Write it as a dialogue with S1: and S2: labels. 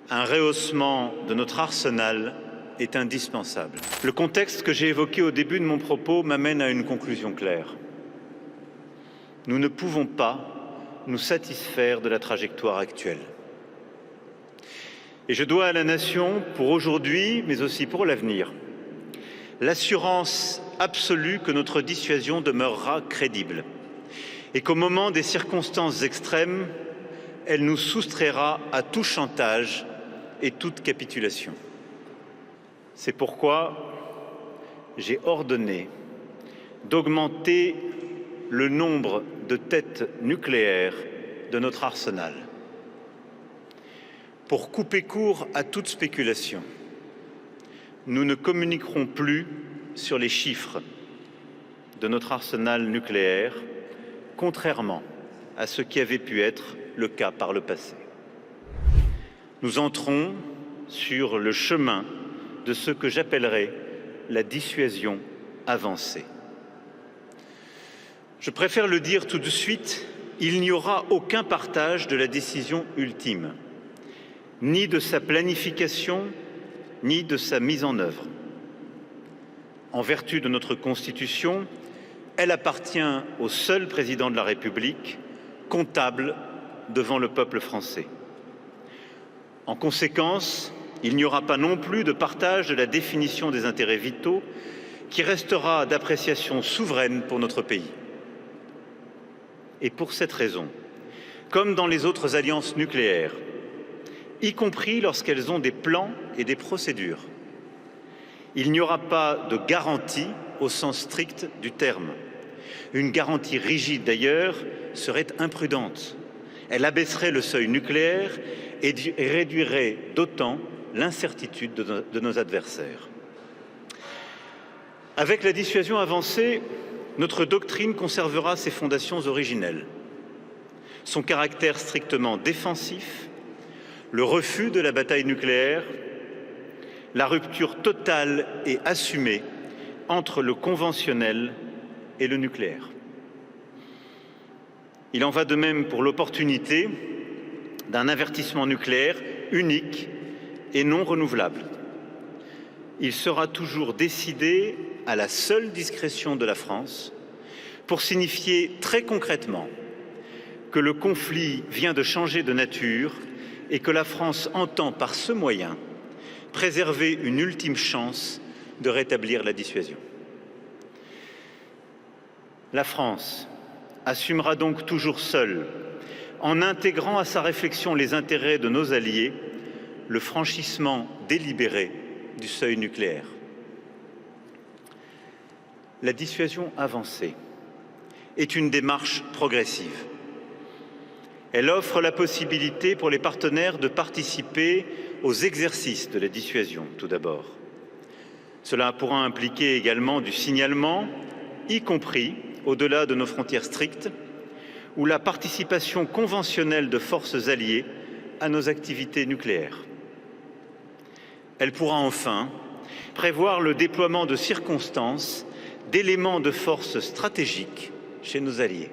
S1: Un rehaussement de notre arsenal est indispensable. Le contexte que j'ai évoqué au début de mon propos m'amène à une conclusion claire. Nous ne pouvons pas nous satisfaire de la trajectoire actuelle. Et je dois à la nation, pour aujourd'hui, mais aussi pour l'avenir, l'assurance absolue que notre dissuasion demeurera crédible et qu'au moment des circonstances extrêmes, elle nous soustraira à tout chantage et toute capitulation. C'est pourquoi j'ai ordonné d'augmenter le nombre de têtes nucléaires de notre arsenal. Pour couper court à toute spéculation, nous ne communiquerons plus sur les chiffres de notre arsenal nucléaire, contrairement à ce qui avait pu être le cas par le passé. Nous entrons sur le chemin de ce que j'appellerai la dissuasion avancée. Je préfère le dire tout de suite, il n'y aura aucun partage de la décision ultime, ni de sa planification, ni de sa mise en œuvre. En vertu de notre Constitution, elle appartient au seul président de la République, comptable devant le peuple français. En conséquence, il n'y aura pas non plus de partage de la définition des intérêts vitaux qui restera d'appréciation souveraine pour notre pays. Et pour cette raison, comme dans les autres alliances nucléaires, y compris lorsqu'elles ont des plans et des procédures, il n'y aura pas de garantie au sens strict du terme. Une garantie rigide, d'ailleurs, serait imprudente. Elle abaisserait le seuil nucléaire et réduirait d'autant l'incertitude de nos adversaires. Avec la dissuasion avancée, notre doctrine conservera ses fondations originelles, son caractère strictement défensif, le refus de la bataille nucléaire, la rupture totale et assumée entre le conventionnel et le nucléaire. Il en va de même pour l'opportunité d'un avertissement nucléaire unique et non renouvelable. Il sera toujours décidé à la seule discrétion de la France pour signifier très concrètement que le conflit vient de changer de nature et que la France entend par ce moyen préserver une ultime chance de rétablir la dissuasion. La France assumera donc toujours seule, en intégrant à sa réflexion les intérêts de nos alliés, le franchissement délibéré du seuil nucléaire. La dissuasion avancée est une démarche progressive. Elle offre la possibilité pour les partenaires de participer aux exercices de la dissuasion, tout d'abord. Cela pourra impliquer également du signalement, y compris au-delà de nos frontières strictes, ou la participation conventionnelle de forces alliées à nos activités nucléaires. Elle pourra enfin prévoir le déploiement de circonstances, d'éléments de force stratégiques chez nos alliés.